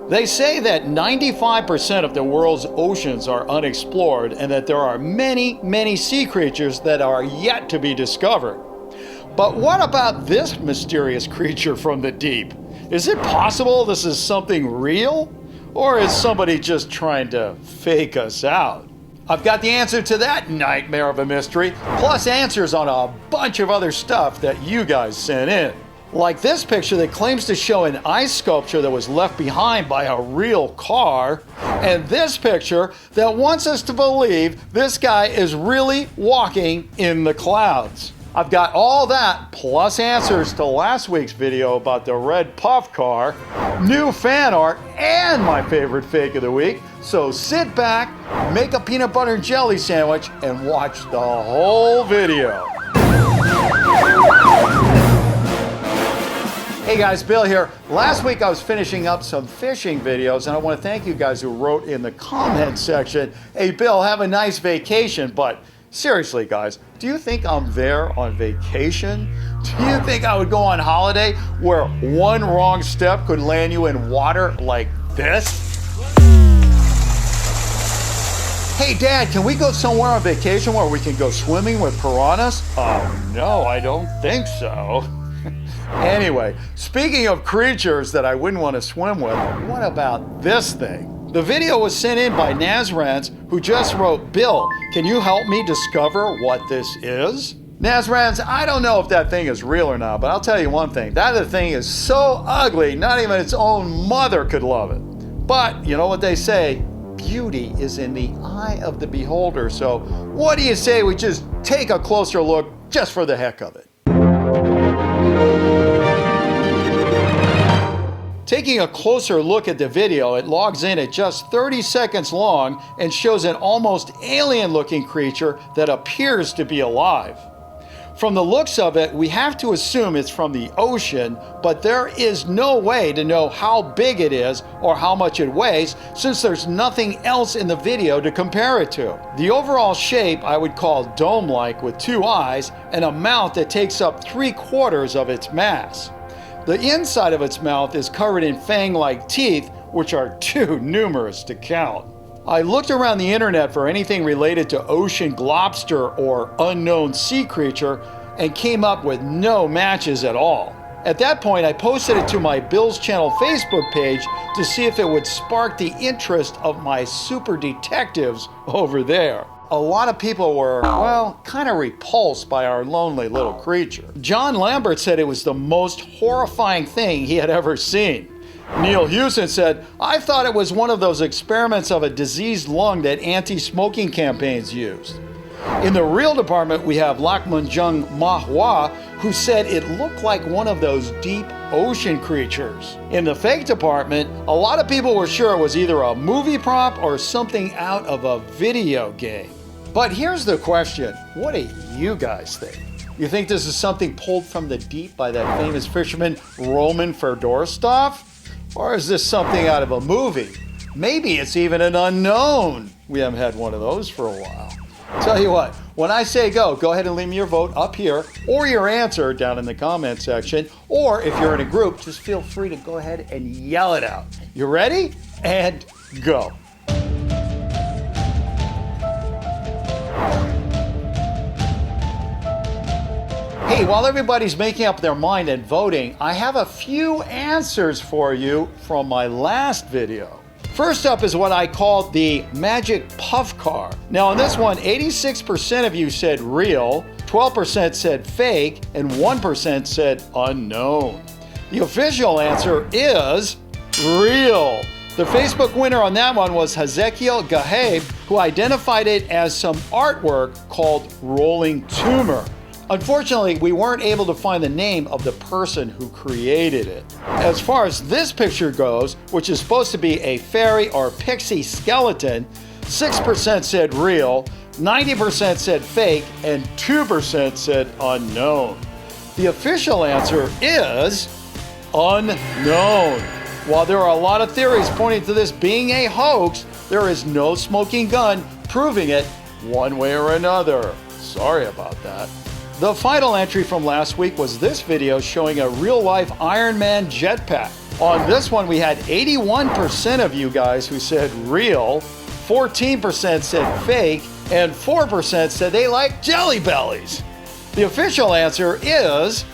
They say that 95% of the world's oceans are unexplored and that there are many, many sea creatures that are yet to be discovered. But what about this mysterious creature from the deep? Is it possible this is something real? Or is somebody just trying to fake us out? I've got the answer to that nightmare of a mystery, plus answers on a bunch of other stuff that you guys sent in. Like this picture that claims to show an ice sculpture that was left behind by a real car, and this picture that wants us to believe this guy is really walking in the clouds. I've got all that, plus answers to last week's video about the red puff car, new fan art, and my favorite fake of the week. So sit back, make a peanut butter and jelly sandwich, and watch the whole video. Hey guys, Bill here. Last week I was finishing up some fishing videos, and I want to thank you guys who wrote in the comment section, "Hey Bill, have a nice vacation," but seriously, guys, do you think I'm there on vacation? Do you think I would go on holiday where one wrong step could land you in water like this? Hey, Dad, can we go somewhere on vacation where we can go swimming with piranhas? No, I don't think so. Anyway, speaking of creatures that I wouldn't want to swim with, what about this thing? The video was sent in by Nashranz, who just wrote, "Bill, can you help me discover what this is?" Nashranz, I don't know if that thing is real or not, but I'll tell you one thing. That thing is so ugly, not even its own mother could love it. But you know what they say, beauty is in the eye of the beholder. So what do you say we just take a closer look just for the heck of it? Taking a closer look at the video, it logs in at just 30 seconds long and shows an almost alien-looking creature that appears to be alive. From the looks of it, we have to assume it's from the ocean, but there is no way to know how big it is or how much it weighs, since there's nothing else in the video to compare it to. The overall shape I would call dome-like, with two eyes and a mouth that takes up 3/4 of its mass. The inside of its mouth is covered in fang-like teeth, which are too numerous to count. I looked around the internet for anything related to ocean globster or unknown sea creature and came up with no matches at all. At that point, I posted it to my Bill's Channel Facebook page to see if it would spark the interest of my super detectives over there. A lot of people were, well, kind of repulsed by our lonely little creature. John Lambert said it was the most horrifying thing he had ever seen. Neil Houston said, "I thought it was one of those experiments of a diseased lung that anti-smoking campaigns used." In the real department, we have Lakmanjung Mahua, who said it looked like one of those deep ocean creatures. In the fake department, a lot of people were sure it was either a movie prop or something out of a video game. But here's the question, what do you guys think? You think this is something pulled from the deep by that famous fisherman Roman Ferdorstov? Or is this something out of a movie? Maybe it's even an unknown. We haven't had one of those for a while. Tell you what, when I say go ahead and leave me your vote up here or your answer down in the comment section. Or if you're in a group, just feel free to go ahead and yell it out. You ready? And go. Hey, while everybody's making up their mind and voting, I have a few answers for you from my last video. First up is what I called the magic puff car. Now on this one, 86% of you said real, 12% said fake, and 1% said unknown. The official answer is real. The Facebook winner on that one was Hezekiel Gaheb, who identified it as some artwork called Rolling Tumor. Unfortunately, we weren't able to find the name of the person who created it. As far as this picture goes, which is supposed to be a fairy or pixie skeleton, 6% said real, 90% said fake, and 2% said unknown. The official answer is unknown. While there are a lot of theories pointing to this being a hoax, there is no smoking gun proving it one way or another. Sorry about that. The final entry from last week was this video showing a real-life Iron Man jetpack. On this one, we had 81% of you guys who said real, 14% said fake, and 4% said they like jelly bellies. The official answer is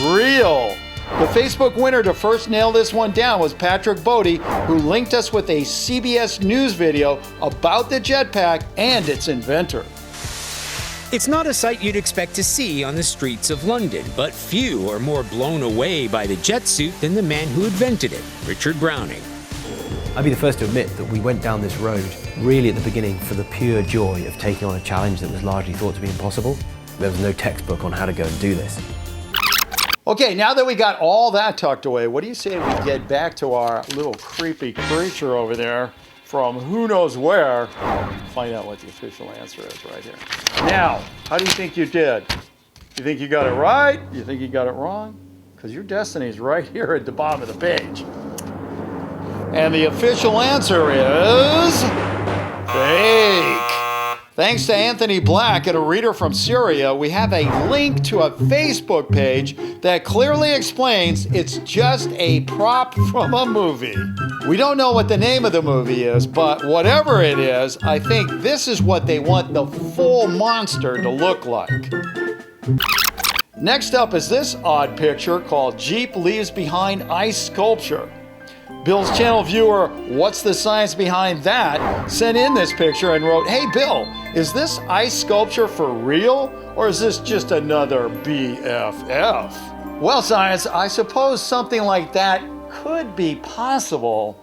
real. The Facebook winner to first nail this one down was Patrick Bodie, who linked us with a CBS News video about the jetpack and its inventor. It's not a sight you'd expect to see on the streets of London, but few are more blown away by the jet suit than the man who invented it, Richard Browning. I'd be the first to admit that we went down this road really at the beginning for the pure joy of taking on a challenge that was largely thought to be impossible. There was no textbook on how to go and do this. Okay, now that we got all that tucked away, what do you say we get back to our little creepy creature over there from who knows where? Find out what the official answer is right here. Now, how do you think you did? You think you got it right? You think you got it wrong? Because your destiny is right here at the bottom of the page. And the official answer is fake. Thanks to Anthony Black and a reader from Syria, we have a link to a Facebook page that clearly explains it's just a prop from a movie. We don't know what the name of the movie is, but whatever it is, I think this is what they want the full monster to look like. Next up is this odd picture called Jeep Leaves Behind Ice Sculpture. Bill's channel viewer, What's the Science Behind That, sent in this picture and wrote, "Hey Bill, is this ice sculpture for real, or is this just another BFF?" Well, science, I suppose something like that could be possible.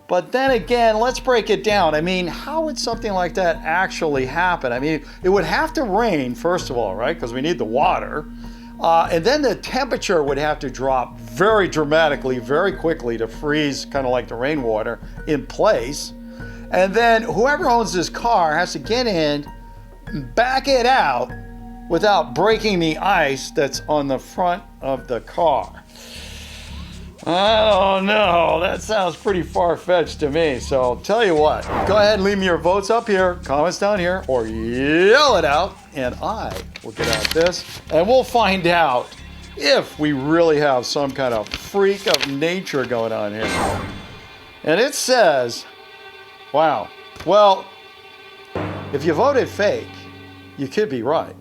But then again, let's break it down. I mean, how would something like that actually happen? I mean, it would have to rain, first of all, right? Because we need the water. And then the temperature would have to drop very dramatically, very quickly to freeze, kind of like the rainwater, in place. And then whoever owns this car has to get in, back it out without breaking the ice that's on the front of the car. I don't know. That sounds pretty far-fetched to me. So tell you what, go ahead and leave me your votes up here, comments down here, or yell it out, and I will get out this, and we'll find out if we really have some kind of freak of nature going on here. And it says, wow, well, if you voted fake, you could be right.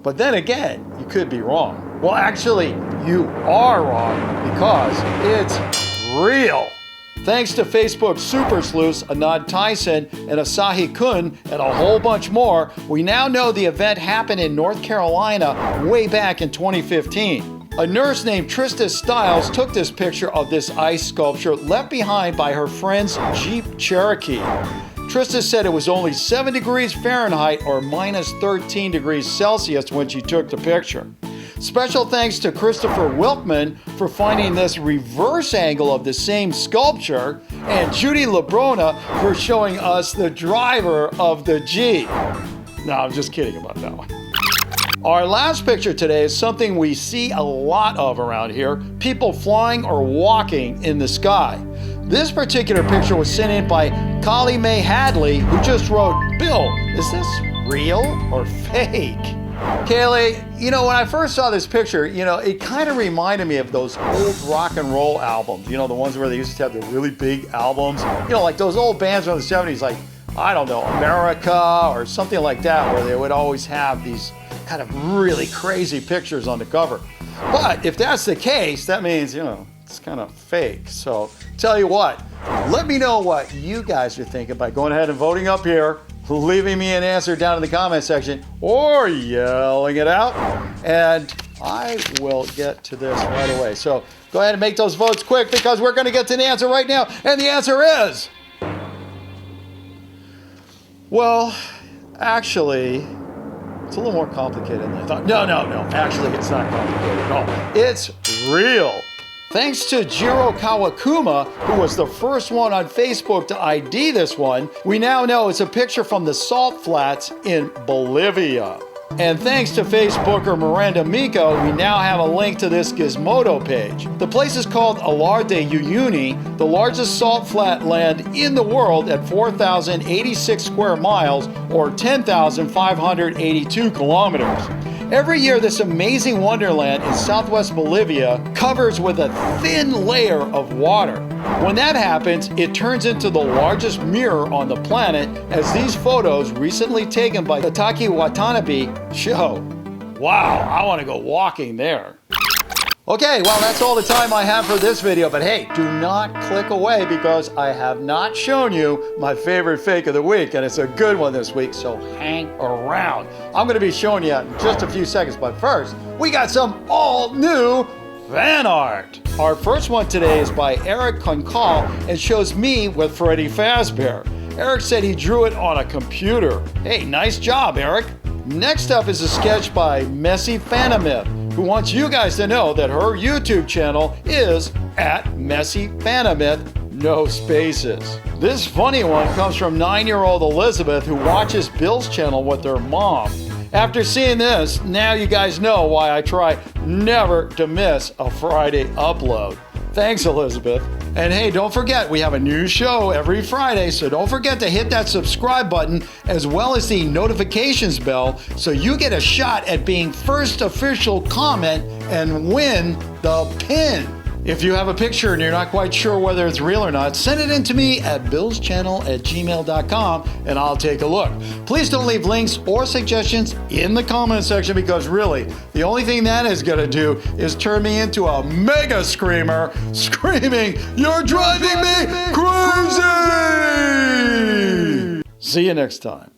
But then again, you could be wrong. Well, actually, you are wrong because it's real. Thanks to Facebook super sleuths Anand Tyson and Asahi Kun and a whole bunch more, we now know the event happened in North Carolina way back in 2015. A nurse named Trista Stiles took this picture of this ice sculpture left behind by her friend's Jeep Cherokee. Trista said it was only 7 degrees Fahrenheit or minus 13 degrees Celsius when she took the picture. Special thanks to Christopher Wilkman for finding this reverse angle of the same sculpture, and Judy Lebrona for showing us the driver of the Jeep. No, I'm just kidding about that one. Our last picture today is something we see a lot of around here, people flying or walking in the sky. This particular picture was sent in by Collie Mae Hadley, who just wrote, "Bill, is this real or fake?" Kaylee, you know, when I first saw this picture, you know, it kind of reminded me of those old rock and roll albums, you know, the ones where they used to have the really big albums, you know, like those old bands from the 70s, like, I don't know, America or something like that, where they would always have these kind of really crazy pictures on the cover. But if that's the case, that means, you know, it's kind of fake. So tell you what, let me know what you guys are thinking by going ahead and voting up here, leaving me an answer down in the comment section, or yelling it out, and I will get to this right away. So go ahead and make those votes quick, because we're going to get to the answer right now, and the answer is, well, actually, it's a little more complicated than I thought. No, actually, it's not complicated at all. It's real. Thanks to Jiro Kawakuma, who was the first one on Facebook to ID this one, we now know it's a picture from the salt flats in Bolivia. And thanks to Facebooker Miranda Miko, we now have a link to this Gizmodo page. The place is called Alar de Uyuni, the largest salt flat land in the world at 4,086 square miles or 10,582 kilometers. Every year, this amazing wonderland in southwest Bolivia covers with a thin layer of water. When that happens, it turns into the largest mirror on the planet, as these photos recently taken by Tataki Watanabe show. Wow, I want to go walking there. Okay, well, that's all the time I have for this video, but hey, do not click away because I have not shown you my favorite fake of the week, and it's a good one this week, so hang around. I'm going to be showing you in just a few seconds, but first, we got some all-new fan art. Our first one today is by Eric Concall and shows me with Freddy Fazbear. Eric said he drew it on a computer. Hey, nice job, Eric. Next up is a sketch by Messy Phantomyth, who wants you guys to know that her YouTube channel is @MessyPhantomyth, no spaces. This funny one comes from 9-year-old Elizabeth, who watches Bill's channel with her mom. After seeing this, now you guys know why I try never to miss a Friday upload. Thanks, Elizabeth. And hey, don't forget, we have a new show every Friday, so don't forget to hit that subscribe button as well as the notifications bell so you get a shot at being first official comment and win the pin. If you have a picture and you're not quite sure whether it's real or not, send it in to me at billschannel@gmail.com and I'll take a look. Please don't leave links or suggestions in the comment section because really, the only thing that is going to do is turn me into a mega screamer screaming, "You're driving me crazy!" See you next time.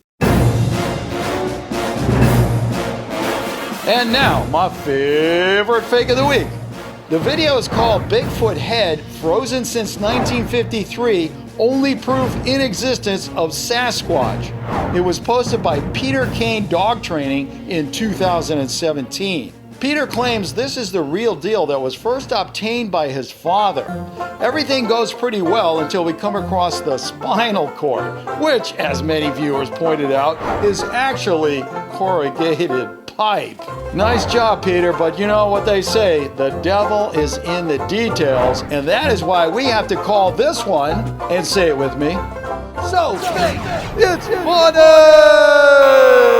And now, my favorite fake of the week. The video is called Bigfoot Head, Frozen Since 1953, Only Proof in Existence of Sasquatch. It was posted by Peter Kane Dog Training in 2017. Peter claims this is the real deal that was first obtained by his father. Everything goes pretty well until we come across the spinal cord, which, as many viewers pointed out, is actually corrugated pipe. Nice job, Peter, but you know what they say, the devil is in the details, and that is why we have to call this one, and say it with me, so fake, it's funny!